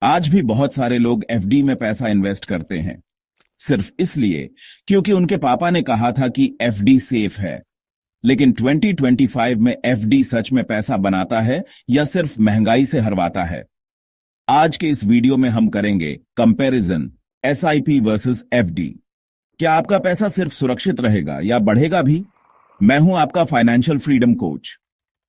आज भी बहुत सारे लोग एफडी में पैसा इन्वेस्ट करते हैं सिर्फ इसलिए क्योंकि उनके पापा ने कहा था कि एफडी सेफ है। लेकिन 2025 में एफडी सच में पैसा बनाता है या सिर्फ महंगाई से हरवाता है? आज के इस वीडियो में हम करेंगे कंपैरिजन एसआईपी वर्सेस एफडी। क्या आपका पैसा सिर्फ सुरक्षित रहेगा या बढ़ेगा भी? मैं हूं आपका फाइनेंशियल फ्रीडम कोच।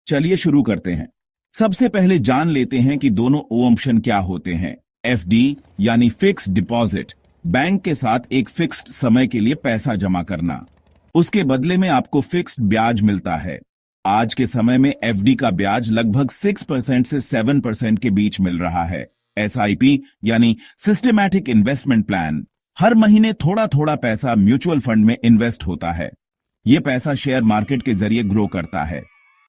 चलिए शुरू करते हैं। सबसे पहले जान लेते हैं कि दोनों ऑप्शन क्या होते हैं। एफडी यानी फिक्स्ड डिपॉजिट, बैंक के साथ एक फिक्स्ड समय के लिए पैसा जमा करना, उसके बदले में आपको फिक्स्ड ब्याज मिलता है। आज के समय में एफडी का ब्याज लगभग 6% से 7% के बीच मिल रहा है। एसआईपी यानी सिस्टमैटिक इन्वेस्टमेंट प्लान, हर महीने थोड़ा थोड़ा पैसा म्यूचुअल फंड में इन्वेस्ट होता है। यह पैसा शेयर मार्केट के जरिए ग्रो करता है।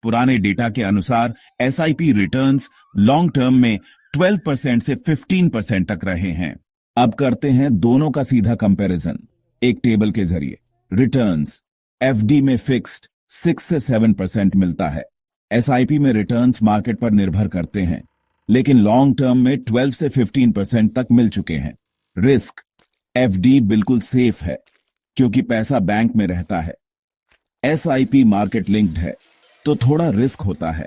पुराने डेटा के अनुसार एसआईपी रिटर्न्स लॉन्ग टर्म में 12% से 15% तक रहे हैं। अब करते हैं दोनों का सीधा कंपैरिजन एक टेबल के जरिए। रिटर्न्स, एफडी में फिक्स्ड 6 से 7% मिलता है। एसआईपी में रिटर्न्स मार्केट पर निर्भर करते हैं, लेकिन लॉन्ग टर्म में 12 से 15% तक मिल चुके हैं। रिस्क, एफडी बिल्कुल सेफ है क्योंकि पैसा बैंक में रहता है। एसआईपी मार्केट लिंक्ड है तो थोड़ा रिस्क होता है,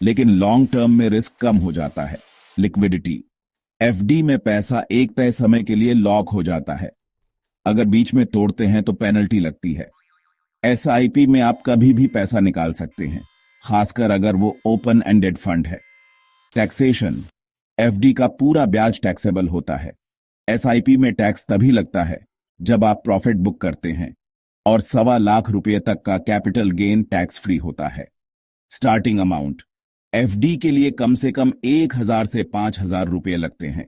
लेकिन लॉन्ग टर्म में रिस्क कम हो जाता है। लिक्विडिटी, एफडी में पैसा एक तय समय के लिए लॉक हो जाता है, अगर बीच में तोड़ते हैं तो पेनल्टी लगती है। एसआईपी में आप कभी भी पैसा निकाल सकते हैं, खासकर अगर वो ओपन एंडेड फंड है। टैक्सेशन, एफडी का पूरा ब्याज टैक्सेबल होता है। एसआईपी में टैक्स तभी लगता है जब आप प्रॉफिट बुक करते हैं, और ₹1.25 लाख तक का कैपिटल गेन टैक्स फ्री होता है। स्टार्टिंग अमाउंट, एफडी के लिए कम से कम 1,000 से 5,000 रुपये लगते हैं।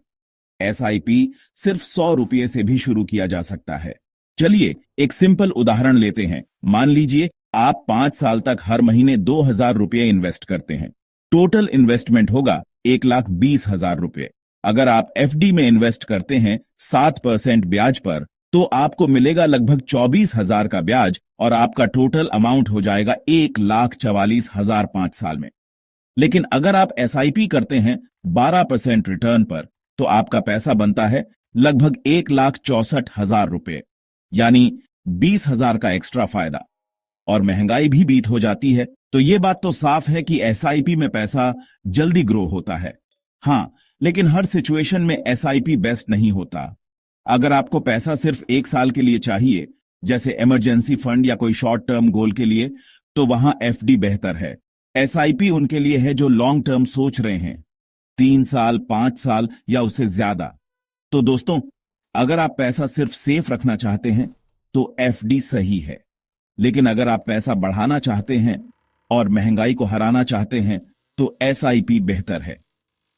एसआईपी सिर्फ ₹100 से भी शुरू किया जा सकता है। चलिए एक सिंपल उदाहरण लेते हैं। मान लीजिए आप 5 साल तक हर महीने 2,000 रुपये इन्वेस्ट करते हैं। टोटल इन्वेस्टमेंट होगा 1,20,000 रुपये। अगर आप एफडी में इन्वेस्ट करते हैं 7% ब्याज पर, तो आपको मिलेगा लगभग 24,000 का ब्याज और आपका टोटल अमाउंट हो जाएगा 1,44,000 5 साल में। लेकिन अगर आप एसआईपी करते हैं 12% रिटर्न पर, तो आपका पैसा बनता है लगभग 1,64,000 रुपये, यानी 20,000 का एक्स्ट्रा फायदा। और महंगाई भी बीत हो जाती है, तो ये बात तो साफ है कि एसआईपी में पैसा जल्दी ग्रो होता है। हाँ, लेकिन हर सिचुएशन में एसआईपी बेस्ट नहीं होता। अगर आपको पैसा सिर्फ 1 साल के लिए चाहिए, जैसे इमरजेंसी फंड या कोई शॉर्ट टर्म गोल के लिए, तो वहां एफडी बेहतर है। एसआईपी उनके लिए है जो लॉन्ग टर्म सोच रहे हैं, 3 साल, 5 साल या उससे ज्यादा। तो दोस्तों, अगर आप पैसा सिर्फ सेफ रखना चाहते हैं तो एफडी सही है, लेकिन अगर आप पैसा बढ़ाना चाहते हैं और महंगाई को हराना चाहते हैं तो एसआईपी बेहतर है।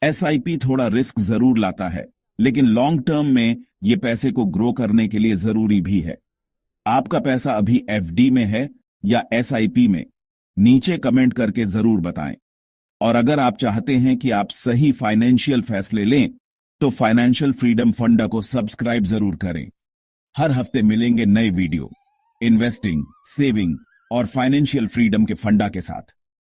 एसआईपी थोड़ा रिस्क जरूर लाता है, लेकिन लॉन्ग टर्म में ये पैसे को ग्रो करने के लिए जरूरी भी है। आपका पैसा अभी एफडी में है या एसआईपी में? नीचे कमेंट करके जरूर बताएं। और अगर आप चाहते हैं कि आप सही फाइनेंशियल फैसले लें, तो फाइनेंशियल फ्रीडम फंडा को सब्सक्राइब जरूर करें। हर हफ्ते मिलेंगे नए वीडियो इन्वेस्टिंग, सेविंग और फाइनेंशियल फ्रीडम के फंडा के साथ।